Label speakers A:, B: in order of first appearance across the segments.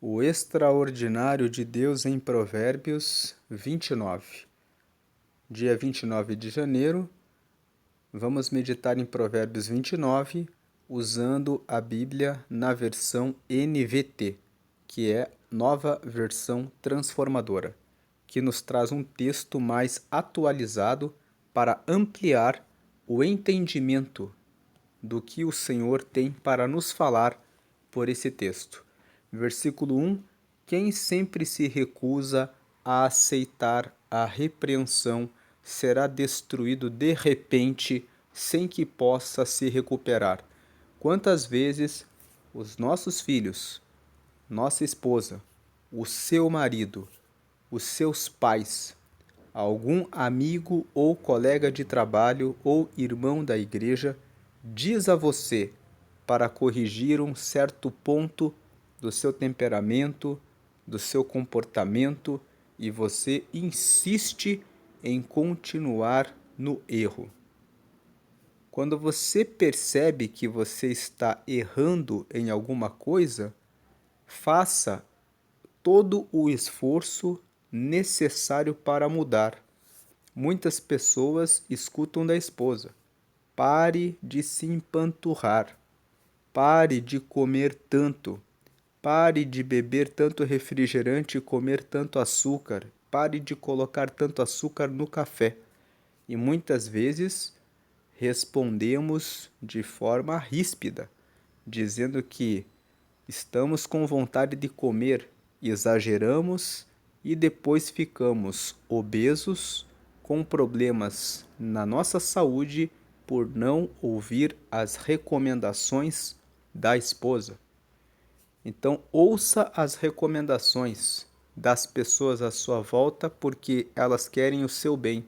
A: O extraordinário de Deus em Provérbios 29. Dia 29 de janeiro, vamos meditar em Provérbios 29, usando a Bíblia na versão NVT, que é Nova Versão Transformadora, que nos traz um texto mais atualizado para ampliar o entendimento do que o Senhor tem para nos falar por esse texto. Versículo 1: Quem sempre se recusa a aceitar a repreensão será destruído de repente, sem que possa se recuperar. Quantas vezes os nossos filhos, nossa esposa, o seu marido, os seus pais, algum amigo ou colega de trabalho ou irmão da igreja diz a você para corrigir um certo ponto do seu temperamento, do seu comportamento, e você insiste em continuar no erro. Quando você percebe que você está errando em alguma coisa, faça todo o esforço necessário para mudar. Muitas pessoas escutam da esposa: pare de se empanturrar, pare de comer tanto, pare de beber tanto refrigerante e comer tanto açúcar, pare de colocar tanto açúcar no café. E muitas vezes respondemos de forma ríspida, dizendo que estamos com vontade de comer, exageramos e depois ficamos obesos, com problemas na nossa saúde por não ouvir as recomendações da esposa. Então, ouça as recomendações das pessoas à sua volta, porque elas querem o seu bem.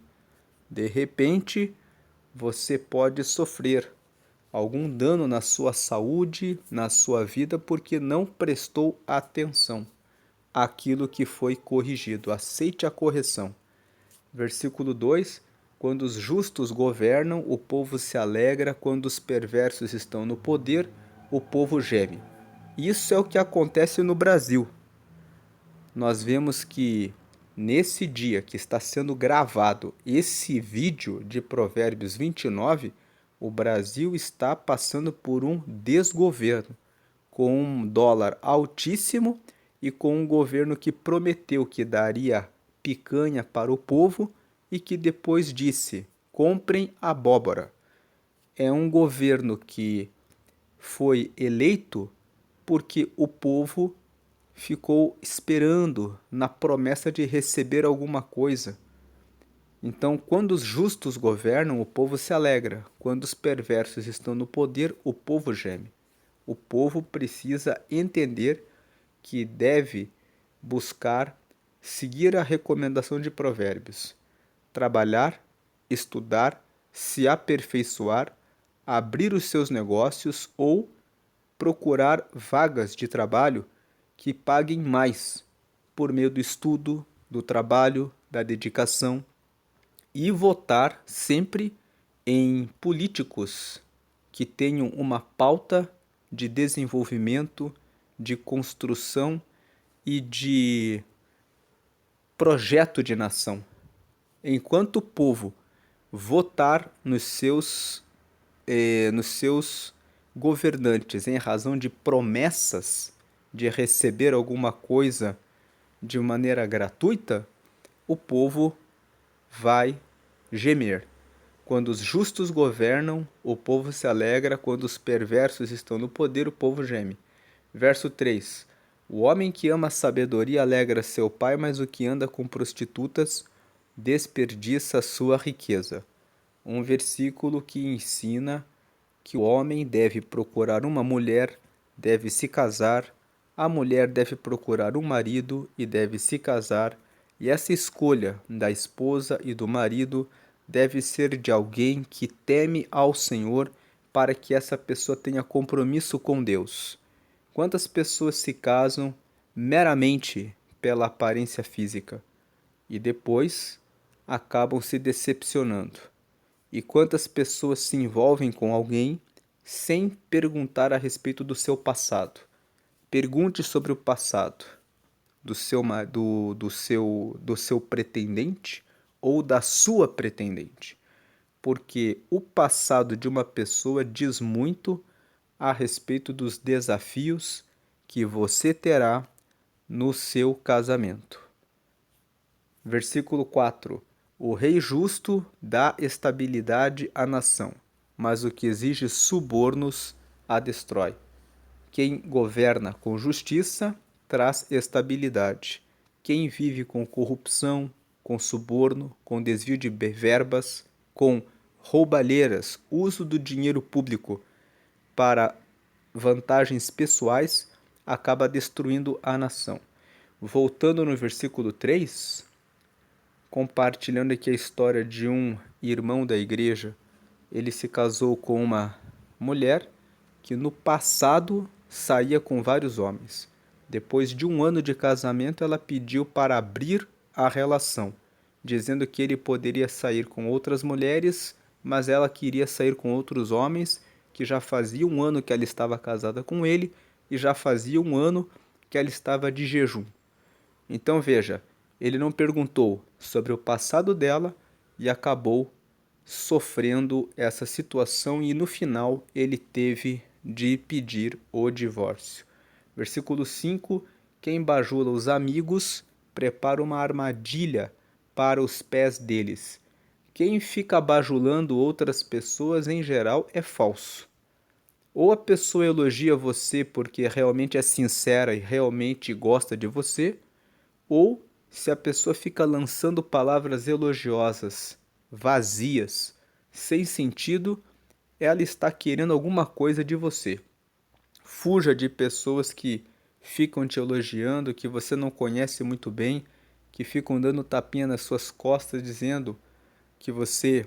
A: De repente, você pode sofrer algum dano na sua saúde, na sua vida, porque não prestou atenção àquilo que foi corrigido. Aceite a correção. Versículo 2: Quando os justos governam, o povo se alegra; quando os perversos estão no poder, o povo geme. Isso é o que acontece no Brasil. Nós vemos que nesse dia que está sendo gravado esse vídeo de Provérbios 29, o Brasil está passando por um desgoverno, com um dólar altíssimo e com um governo que prometeu que daria picanha para o povo e que depois disse: comprem abóbora. É um governo que foi eleito porque o povo ficou esperando na promessa de receber alguma coisa. Então, quando os justos governam, o povo se alegra; quando os perversos estão no poder, o povo geme. O povo precisa entender que deve buscar seguir a recomendação de Provérbios: trabalhar, estudar, se aperfeiçoar, abrir os seus negócios ou procurar vagas de trabalho que paguem mais por meio do estudo, do trabalho, da dedicação, e votar sempre em políticos que tenham uma pauta de desenvolvimento, de construção e de projeto de nação. Enquanto o povo votar nos seus governantes em razão de promessas de receber alguma coisa de maneira gratuita, o povo vai gemer. Quando os justos governam, o povo se alegra; quando os perversos estão no poder, o povo geme. Verso 3: O homem que ama a sabedoria alegra seu pai, mas o que anda com prostitutas desperdiça sua riqueza. Um versículo que ensina que o homem deve procurar uma mulher, deve se casar, a mulher deve procurar um marido e deve se casar, e essa escolha da esposa e do marido deve ser de alguém que teme ao Senhor, para que essa pessoa tenha compromisso com Deus. Quantas pessoas se casam meramente pela aparência física e depois acabam se decepcionando? E quantas pessoas se envolvem com alguém sem perguntar a respeito do seu passado? Pergunte sobre o passado do seu pretendente ou da sua pretendente, porque o passado de uma pessoa diz muito a respeito dos desafios que você terá no seu casamento. Versículo 4. O rei justo dá estabilidade à nação, mas o que exige subornos a destrói. Quem governa com justiça traz estabilidade. Quem vive com corrupção, com suborno, com desvio de verbas, com roubalheiras, uso do dinheiro público para vantagens pessoais, acaba destruindo a nação. Voltando no versículo 3, compartilhando aqui a história de um irmão da igreja. Ele se casou com uma mulher que no passado saía com vários homens. Depois de um ano de casamento, ela pediu para abrir a relação, dizendo que ele poderia sair com outras mulheres, mas ela queria sair com outros homens, que já fazia um ano que ela estava casada com ele e já fazia um ano que ela estava de jejum. Então veja, ele não perguntou sobre o passado dela e acabou sofrendo essa situação e no final ele teve de pedir o divórcio. Versículo 5: quem bajula os amigos prepara uma armadilha para os pés deles. Quem fica bajulando outras pessoas em geral é falso. Ou a pessoa elogia você porque realmente é sincera e realmente gosta de você, ou se a pessoa fica lançando palavras elogiosas, vazias, sem sentido, ela está querendo alguma coisa de você. Fuja de pessoas que ficam te elogiando, que você não conhece muito bem, que ficam dando tapinha nas suas costas dizendo que você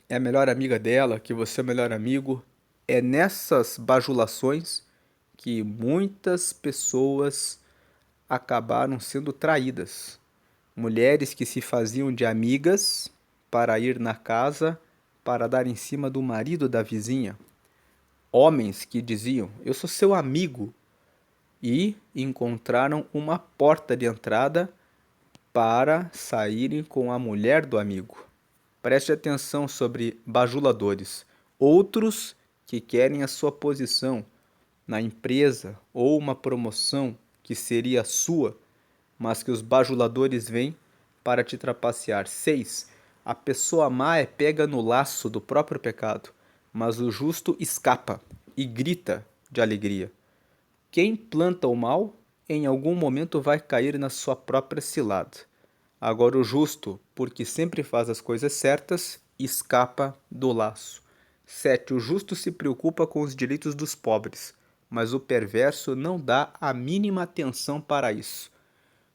A: é a melhor amiga dela, que você é o melhor amigo. É nessas bajulações que muitas pessoas acabaram sendo traídas. Mulheres que se faziam de amigas para ir na casa para dar em cima do marido da vizinha. Homens que diziam: eu sou seu amigo, e encontraram uma porta de entrada para saírem com a mulher do amigo. Preste atenção sobre bajuladores. Outros que querem a sua posição na empresa ou uma promoção que seria sua, mas que os bajuladores vêm para te trapacear. 6. A pessoa má é pega no laço do próprio pecado, mas o justo escapa e grita de alegria. Quem planta o mal, em algum momento vai cair na sua própria cilada. Agora o justo, porque sempre faz as coisas certas, escapa do laço. 7. O justo se preocupa com os direitos dos pobres, mas o perverso não dá a mínima atenção para isso.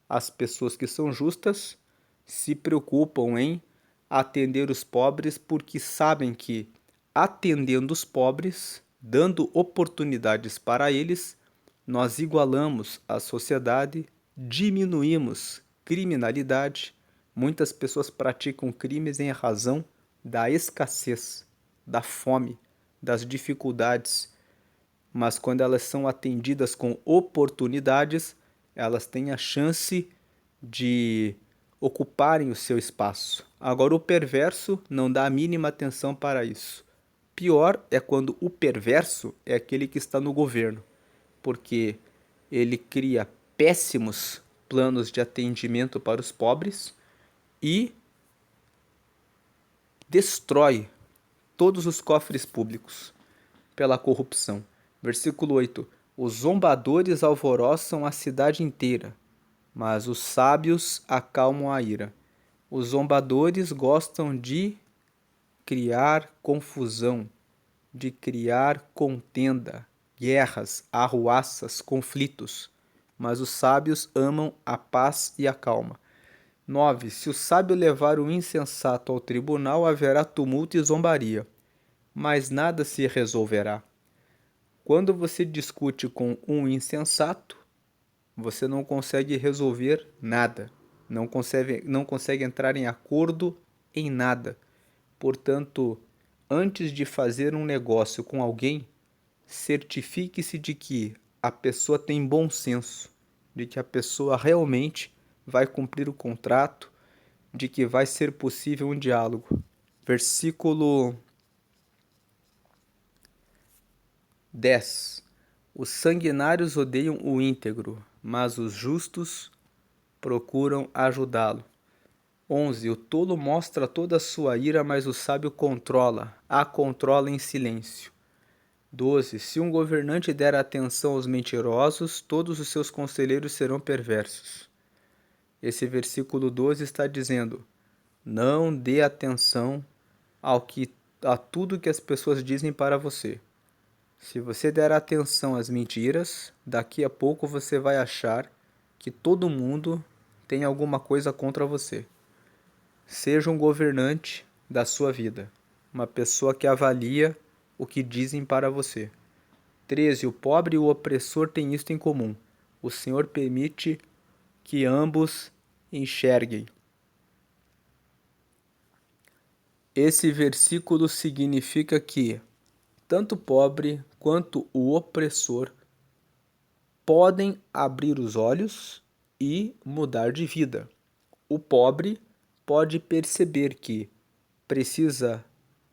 A: As pessoas que são justas se preocupam em atender os pobres porque sabem que, atendendo os pobres, dando oportunidades para eles, nós igualamos a sociedade, diminuímos criminalidade. Muitas pessoas praticam crimes em razão da escassez, da fome, das dificuldades, mas quando elas são atendidas com oportunidades, elas têm a chance de ocuparem o seu espaço. Agora, o perverso não dá a mínima atenção para isso. Pior é quando o perverso é aquele que está no governo, porque ele cria péssimos planos de atendimento para os pobres e destrói todos os cofres públicos pela corrupção. Versículo 8. Os zombadores alvoroçam a cidade inteira, mas os sábios acalmam a ira. Os zombadores gostam de criar confusão, de criar contenda, guerras, arruaças, conflitos, mas os sábios amam a paz e a calma. 9. Se o sábio levar o insensato ao tribunal, haverá tumulto e zombaria, mas nada se resolverá. Quando você discute com um insensato, você não consegue resolver nada, não consegue entrar em acordo em nada. Portanto, antes de fazer um negócio com alguém, certifique-se de que a pessoa tem bom senso, de que a pessoa realmente vai cumprir o contrato, de que vai ser possível um diálogo. Versículo 10. Os sanguinários odeiam o íntegro, mas os justos procuram ajudá-lo. 11. O tolo mostra toda a sua ira, mas o sábio a controla em silêncio. 12. Se um governante der atenção aos mentirosos, todos os seus conselheiros serão perversos. Esse versículo 12 está dizendo: não dê atenção a tudo que as pessoas dizem para você. Se você der atenção às mentiras, daqui a pouco você vai achar que todo mundo tem alguma coisa contra você. Seja um governante da sua vida, uma pessoa que avalia o que dizem para você. 13. O pobre e o opressor têm isto em comum: o Senhor permite que ambos enxerguem. Esse versículo significa que tanto o pobre quanto o opressor podem abrir os olhos e mudar de vida. O pobre pode perceber que precisa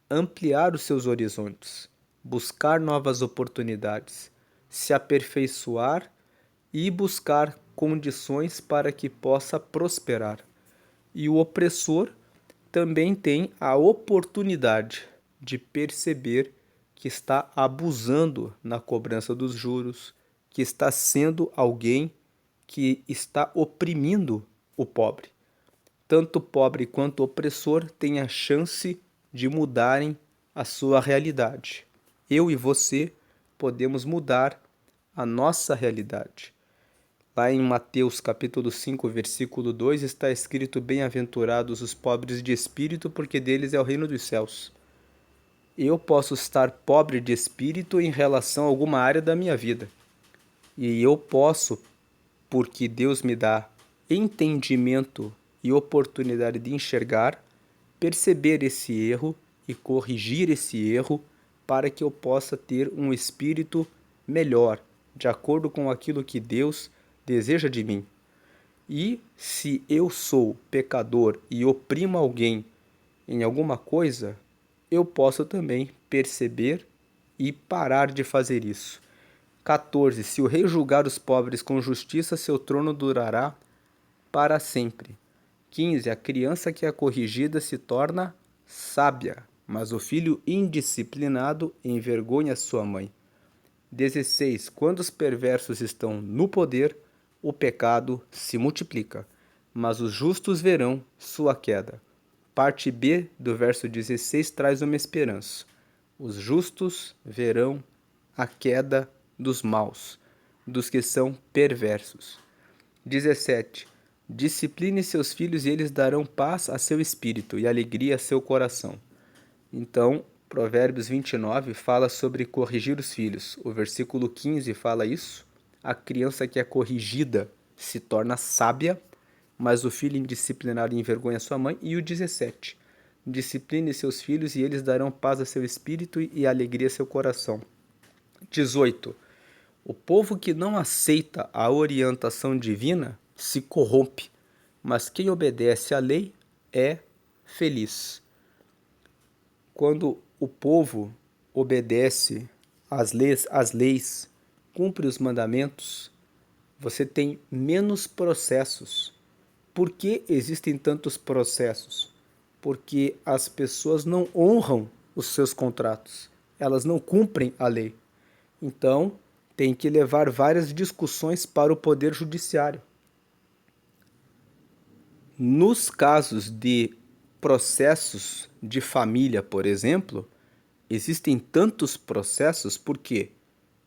A: ampliar os seus horizontes, buscar novas oportunidades, se aperfeiçoar e buscar condições para que possa prosperar. E o opressor também tem a oportunidade de perceber que está abusando na cobrança dos juros, que está sendo alguém que está oprimindo o pobre. Tanto o pobre quanto o opressor têm a chance de mudarem a sua realidade. Eu e você podemos mudar a nossa realidade. Lá em Mateus capítulo 5, versículo 2, está escrito: bem-aventurados os pobres de espírito, porque deles é o reino dos céus. Eu posso estar pobre de espírito em relação a alguma área da minha vida. E eu posso, porque Deus me dá entendimento e oportunidade de enxergar, perceber esse erro e corrigir esse erro para que eu possa ter um espírito melhor, de acordo com aquilo que Deus deseja de mim. E se eu sou pecador e oprimo alguém em alguma coisa, eu posso também perceber e parar de fazer isso. 14. Se o rei julgar os pobres com justiça, seu trono durará para sempre. 15. A criança que é corrigida se torna sábia, mas o filho indisciplinado envergonha sua mãe. 16. Quando os perversos estão no poder, o pecado se multiplica, mas os justos verão sua queda. Parte B do verso 16 traz uma esperança. Os justos verão a queda dos maus, dos que são perversos. 17. Discipline seus filhos e eles darão paz a seu espírito e alegria a seu coração. Então, Provérbios 29 fala sobre corrigir os filhos. O versículo 15 fala isso. A criança que é corrigida se torna sábia, mas o filho indisciplinado envergonha sua mãe. E o 17. Discipline seus filhos e eles darão paz a seu espírito e alegria a seu coração. 18. O povo que não aceita a orientação divina se corrompe, mas quem obedece à lei é feliz. Quando o povo obedece às leis, cumpre os mandamentos, você tem menos processos. Por que existem tantos processos? Porque as pessoas não honram os seus contratos, elas não cumprem a lei. Então, tem que levar várias discussões para o Poder Judiciário. Nos casos de processos de família, por exemplo, existem tantos processos porque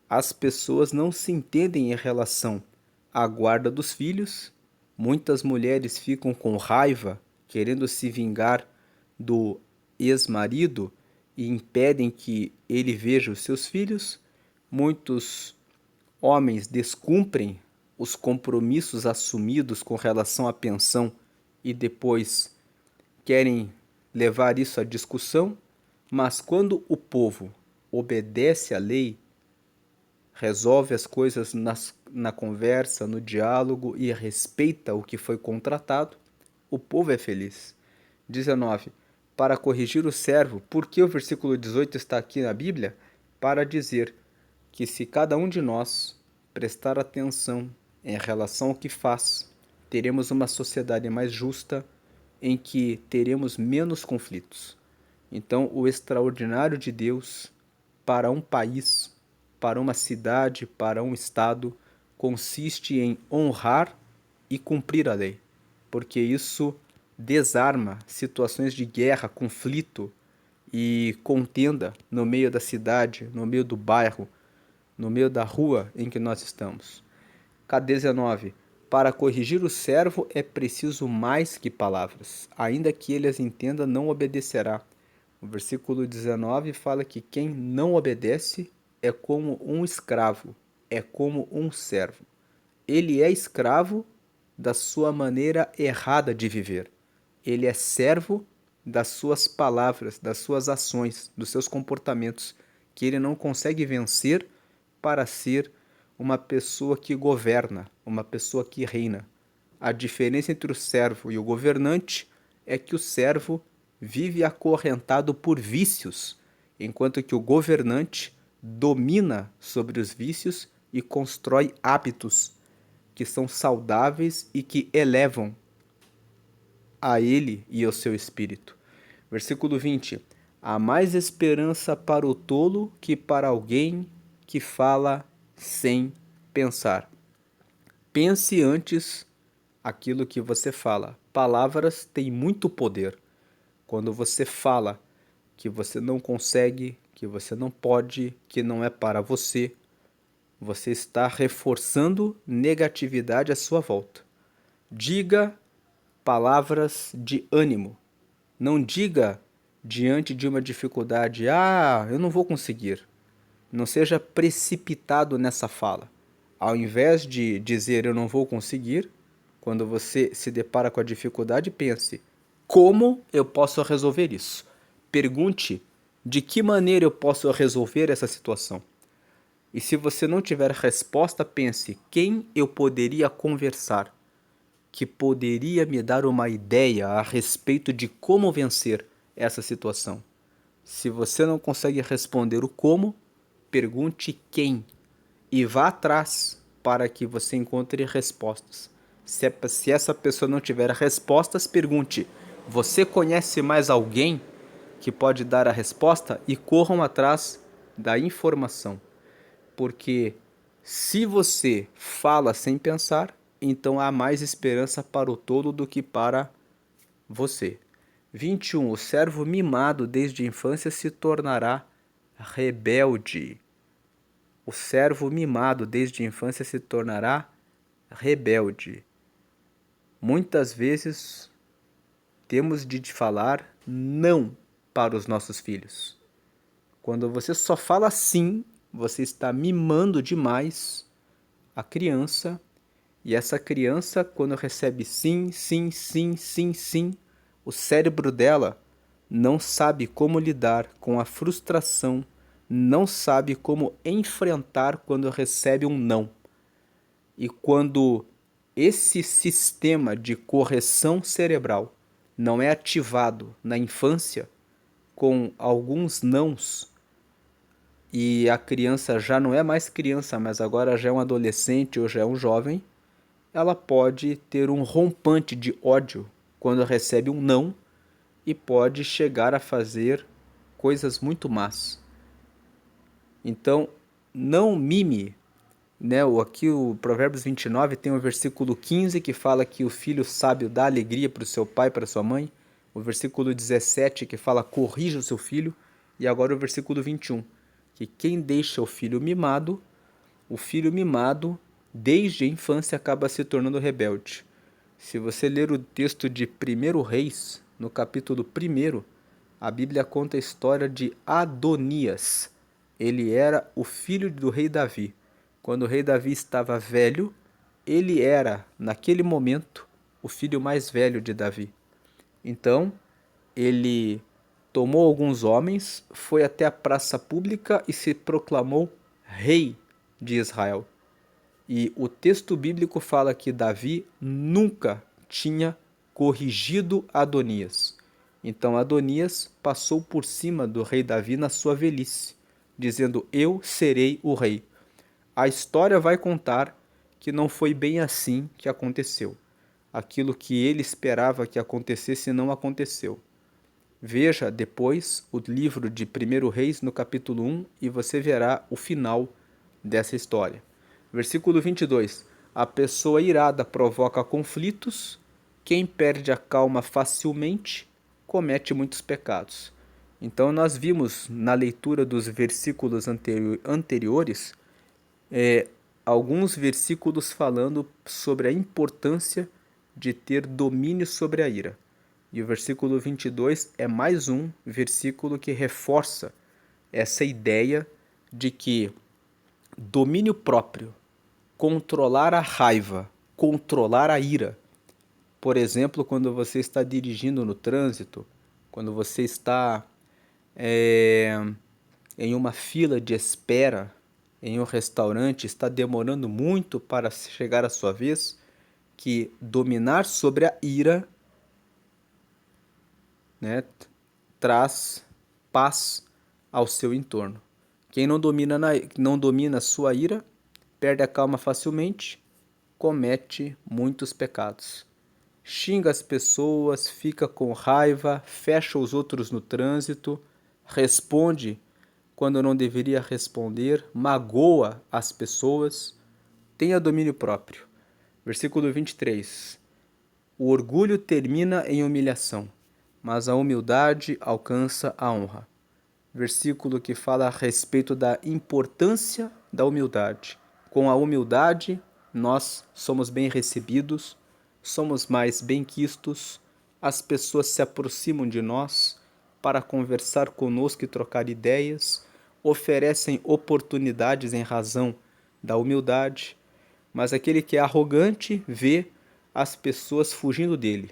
A: as pessoas não se entendem em relação à guarda dos filhos. Muitas mulheres ficam com raiva, querendo se vingar do ex-marido e impedem que ele veja os seus filhos. Muitos homens descumprem os compromissos assumidos com relação à pensão e depois querem levar isso à discussão, mas quando o povo obedece à lei, resolve as coisas na conversa, no diálogo e respeita o que foi contratado, o povo é feliz. 19. Para corrigir o servo, por que o versículo 18 está aqui na Bíblia? Para dizer que se cada um de nós prestar atenção em relação ao que faz, teremos uma sociedade mais justa, em que teremos menos conflitos. Então, o extraordinário de Deus para um país, para uma cidade, para um estado, consiste em honrar e cumprir a lei, porque isso desarma situações de guerra, conflito e contenda no meio da cidade, no meio do bairro, no meio da rua em que nós estamos. K19. Para corrigir o servo é preciso mais que palavras. Ainda que ele as entenda, não obedecerá. O versículo 19 fala que quem não obedece é como um escravo, é como um servo. Ele é escravo da sua maneira errada de viver. Ele é servo das suas palavras, das suas ações, dos seus comportamentos, que ele não consegue vencer para ser uma pessoa que governa, uma pessoa que reina. A diferença entre o servo e o governante é que o servo vive acorrentado por vícios, enquanto que o governante domina sobre os vícios e constrói hábitos que são saudáveis e que elevam a ele e ao seu espírito. Versículo 20. Há mais esperança para o tolo que para alguém que fala sem pensar. Pense antes aquilo que você fala. Palavras têm muito poder. Quando você fala que você não consegue, que você não pode, que não é para você, você está reforçando negatividade à sua volta. Diga palavras de ânimo. Não diga diante de uma dificuldade, eu não vou conseguir. Não seja precipitado nessa fala. Ao invés de dizer eu não vou conseguir, quando você se depara com a dificuldade, pense, como eu posso resolver isso? Pergunte de que maneira eu posso resolver essa situação. E se você não tiver resposta, pense quem eu poderia conversar, que poderia me dar uma ideia a respeito de como vencer essa situação. Se você não consegue responder o como, pergunte quem e vá atrás para que você encontre respostas. Se essa pessoa não tiver respostas, pergunte: você conhece mais alguém que pode dar a resposta? E corram atrás da informação. Porque se você fala sem pensar, então há mais esperança para o tolo do que para você. 21. O servo mimado desde a infância se tornará rebelde. O servo mimado desde a infância se tornará rebelde. Muitas vezes temos de falar não para os nossos filhos. Quando você só fala sim, você está mimando demais a criança, e essa criança, quando recebe sim, sim, sim, sim, sim, o cérebro dela não sabe como lidar com a frustração, não sabe como enfrentar quando recebe um não. E quando esse sistema de correção cerebral não é ativado na infância, com alguns nãos, e a criança já não é mais criança, mas agora já é um adolescente ou já é um jovem, ela pode ter um rompante de ódio quando recebe um não e pode chegar a fazer coisas muito más. Então, não mime, né? Aqui o Provérbios 29 tem o versículo 15 que fala que o filho sábio dá alegria para o seu pai e para sua mãe. O versículo 17 que fala corrija o seu filho. E agora o versículo 21, que quem deixa o filho mimado desde a infância acaba se tornando rebelde. Se você ler o texto de 1 Reis, no capítulo 1, a Bíblia conta a história de Adonias. Ele era o filho do rei Davi. Quando o rei Davi estava velho, ele era, naquele momento, o filho mais velho de Davi. Então, ele tomou alguns homens, foi até a praça pública e se proclamou rei de Israel. E o texto bíblico fala que Davi nunca tinha corrigido Adonias. Então Adonias passou por cima do rei Davi na sua velhice, dizendo: eu serei o rei. A história vai contar que não foi bem assim que aconteceu. Aquilo que ele esperava que acontecesse não aconteceu. Veja depois o livro de 1 Reis no capítulo 1 e você verá o final dessa história. Versículo 22. A pessoa irada provoca conflitos, quem perde a calma facilmente comete muitos pecados. Então nós vimos na leitura dos versículos anteriores alguns versículos falando sobre a importância de ter domínio sobre a ira. E o versículo 22 é mais um versículo que reforça essa ideia de que domínio próprio, controlar a raiva, controlar a ira. Por exemplo, quando você está dirigindo no trânsito, quando você está em uma fila de espera em um restaurante, está demorando muito para chegar a sua vez, que dominar sobre a ira, né, traz paz ao seu entorno. Quem não domina a sua ira, perde a calma facilmente, comete muitos pecados. Xinga as pessoas, fica com raiva, fecha os outros no trânsito, responde quando não deveria responder, magoa as pessoas, tenha domínio próprio. Versículo 23. O orgulho termina em humilhação, mas a humildade alcança a honra. Versículo que fala a respeito da importância da humildade. Com a humildade, nós somos bem recebidos, somos mais bem-quistos, as pessoas se aproximam de nós para conversar conosco e trocar ideias, oferecem oportunidades em razão da humildade, mas aquele que é arrogante vê as pessoas fugindo dele,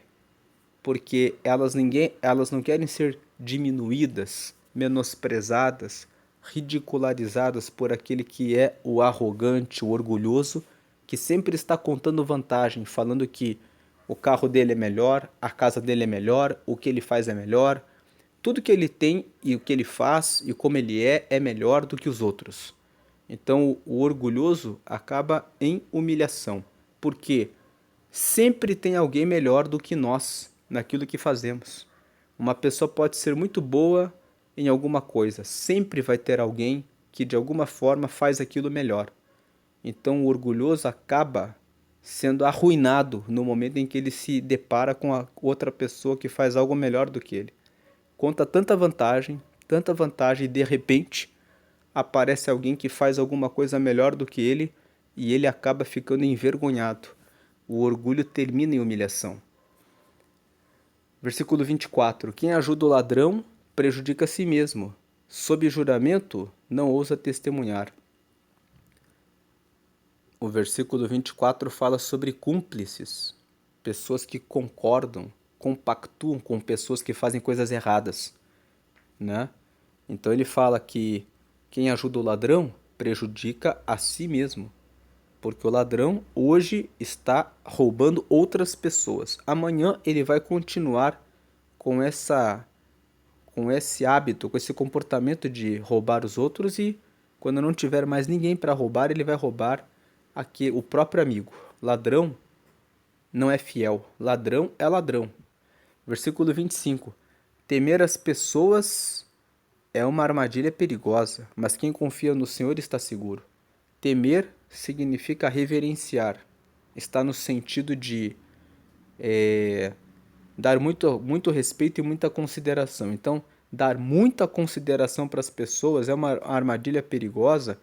A: porque elas não querem ser diminuídas, menosprezadas, ridicularizadas por aquele que é o arrogante, o orgulhoso, que sempre está contando vantagem, falando que o carro dele é melhor, a casa dele é melhor, o que ele faz é melhor, tudo que ele tem e o que ele faz e como ele é melhor do que os outros. Então o orgulhoso acaba em humilhação, porque sempre tem alguém melhor do que nós naquilo que fazemos. Uma pessoa pode ser muito boa em alguma coisa, sempre vai ter alguém que de alguma forma faz aquilo melhor. Então o orgulhoso acaba sendo arruinado no momento em que ele se depara com a outra pessoa que faz algo melhor do que ele. Conta tanta vantagem e de repente aparece alguém que faz alguma coisa melhor do que ele e ele acaba ficando envergonhado. O orgulho termina em humilhação. Versículo 24. Quem ajuda o ladrão prejudica a si mesmo. Sob juramento, não ousa testemunhar. O versículo 24 fala sobre cúmplices, pessoas que concordam, compactuam com pessoas que fazem coisas erradas, né? Então ele fala que quem ajuda o ladrão prejudica a si mesmo, porque o ladrão hoje está roubando outras pessoas. Amanhã ele vai continuar com esse hábito, com esse comportamento de roubar os outros e quando não tiver mais ninguém para roubar, ele vai roubar aqui o próprio amigo. Ladrão não é fiel, ladrão é ladrão. Versículo 25. Temer as pessoas é uma armadilha perigosa, mas quem confia no Senhor está seguro. Temer significa reverenciar, está no sentido de dar muito respeito e muita consideração. Então, dar muita consideração para as pessoas é uma armadilha perigosa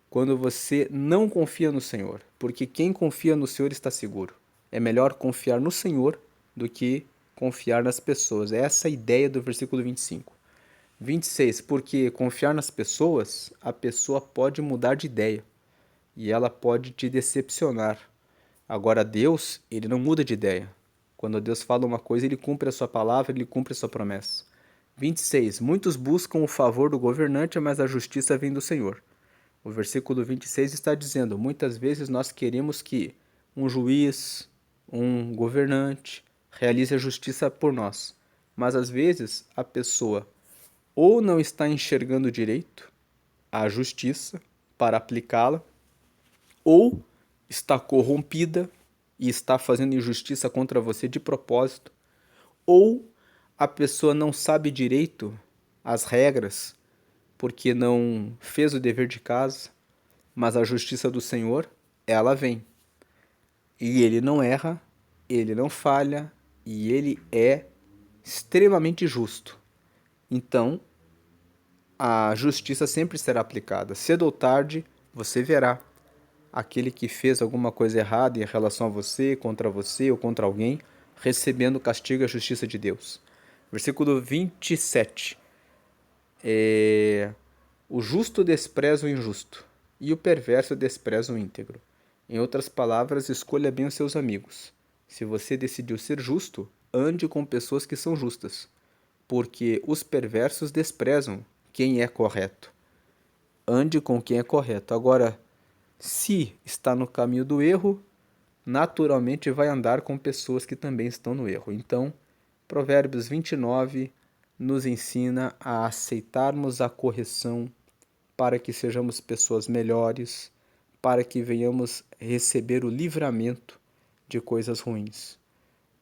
A: quando você não confia no Senhor, porque quem confia no Senhor está seguro. É melhor confiar no Senhor do que confiar nas pessoas. É essa a ideia do versículo 25. 26. Porque confiar nas pessoas, a pessoa pode mudar de ideia e ela pode te decepcionar. Agora Deus, ele não muda de ideia. Quando Deus fala uma coisa, ele cumpre a sua palavra, ele cumpre a sua promessa. 26. Muitos buscam o favor do governante, mas a justiça vem do Senhor. O versículo 26 está dizendo: muitas vezes nós queremos que um juiz, um governante, realize a justiça por nós. Mas às vezes a pessoa ou não está enxergando direito a justiça para aplicá-la, ou está corrompida e está fazendo injustiça contra você de propósito, ou a pessoa não sabe direito as regras porque não fez o dever de casa, mas a justiça do Senhor, ela vem. E ele não erra, ele não falha e ele é extremamente justo. Então, a justiça sempre será aplicada. Cedo ou tarde, você verá aquele que fez alguma coisa errada em relação a você, contra você ou contra alguém, recebendo o castigo e a justiça de Deus. Versículo 27. O justo despreza o injusto, e o perverso despreza o íntegro. Em outras palavras, escolha bem os seus amigos. Se você decidiu ser justo, ande com pessoas que são justas, porque os perversos desprezam quem é correto. Ande com quem é correto. Agora, se está no caminho do erro, naturalmente vai andar com pessoas que também estão no erro. Então, Provérbios 29 nos ensina a aceitarmos a correção para que sejamos pessoas melhores, para que venhamos receber o livramento de coisas ruins.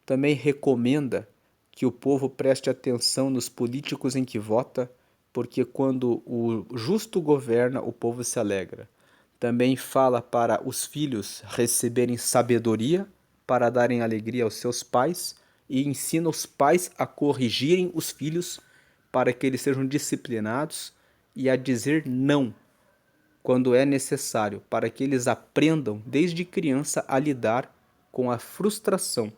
A: Também recomenda que o povo preste atenção nos políticos em que vota, porque quando o justo governa, o povo se alegra. Também fala para os filhos receberem sabedoria para darem alegria aos seus pais e ensina os pais a corrigirem os filhos para que eles sejam disciplinados e a dizer não quando é necessário, para que eles aprendam desde criança a lidar com a frustração,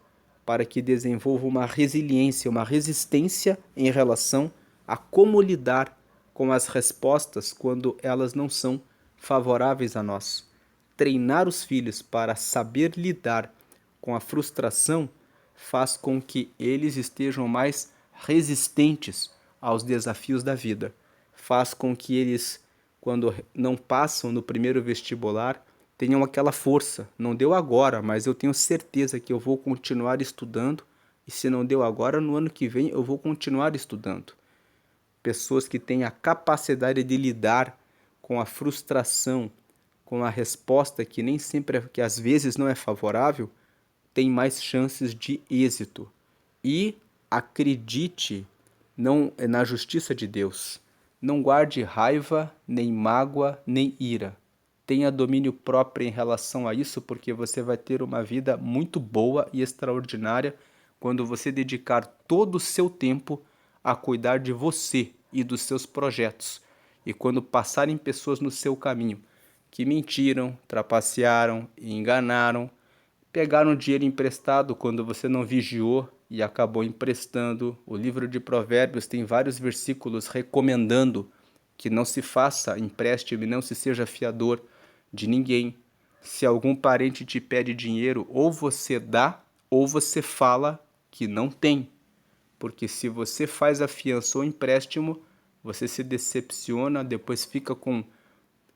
A: para que desenvolvam uma resiliência, uma resistência em relação a como lidar com as respostas quando elas não são favoráveis a nós. Treinar os filhos para saber lidar com a frustração faz com que eles estejam mais resistentes aos desafios da vida. Faz com que eles, quando não passam no primeiro vestibular, tenham aquela força. Não deu agora, mas eu tenho certeza que eu vou continuar estudando. E se não deu agora, no ano que vem eu vou continuar estudando. Pessoas que têm a capacidade de lidar com a frustração, com a resposta que nem sempre, que às vezes não é favorável, têm mais chances de êxito. E acredite na justiça de Deus. Não guarde raiva, nem mágoa, nem ira. Tenha domínio próprio em relação a isso, porque você vai ter uma vida muito boa e extraordinária quando você dedicar todo o seu tempo a cuidar de você e dos seus projetos. E quando passarem pessoas no seu caminho que mentiram, trapacearam, enganaram, pegaram dinheiro emprestado quando você não vigiou e acabou emprestando. O livro de Provérbios tem vários versículos recomendando que não se faça empréstimo e não se seja fiador de ninguém. Se algum parente te pede dinheiro, ou você dá, ou você fala que não tem. Porque se você faz a fiança ou empréstimo, você se decepciona, depois fica com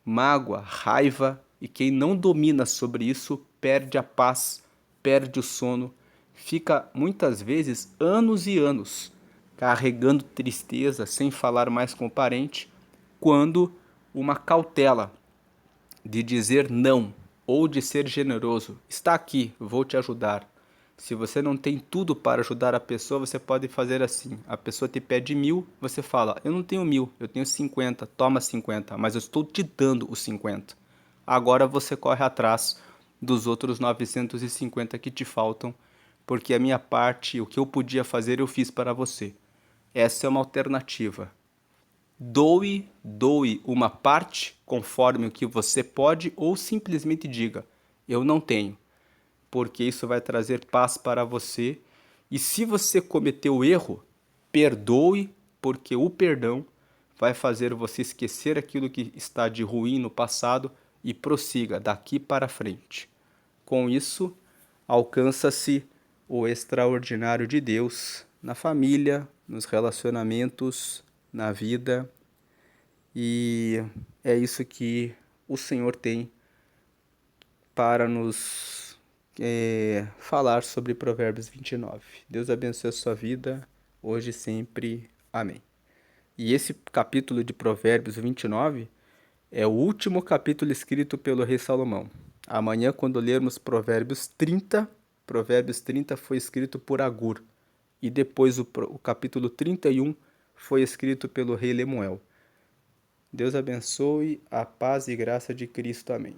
A: mágoa, raiva, e quem não domina sobre isso perde a paz, perde o sono, fica muitas vezes anos e anos carregando tristeza, sem falar mais com o parente, quando uma cautela de dizer não ou de ser generoso está aqui, vou te ajudar. Se você não tem tudo para ajudar a pessoa, você pode fazer assim. A pessoa te pede 1.000, você fala, eu não tenho 1.000, eu tenho 50, toma 50, mas eu estou te dando os 50. Agora você corre atrás dos outros 950 que te faltam, porque a minha parte, o que eu podia fazer, eu fiz para você. Essa é uma alternativa. Doe uma parte conforme o que você pode ou simplesmente diga, eu não tenho, porque isso vai trazer paz para você. E se você cometeu erro, perdoe, porque o perdão vai fazer você esquecer aquilo que está de ruim no passado e prossiga daqui para frente. Com isso, alcança-se o extraordinário de Deus na família, nos relacionamentos, na vida. E é isso que o Senhor tem para nos falar sobre Provérbios 29. Deus abençoe a sua vida, hoje e sempre. Amém. E esse capítulo de Provérbios 29 é o último capítulo escrito pelo rei Salomão. Amanhã, quando lermos Provérbios 30 foi escrito por Agur. E depois o capítulo 31 foi escrito pelo rei Lemuel. Deus abençoe, a paz e graça de Cristo. Amém.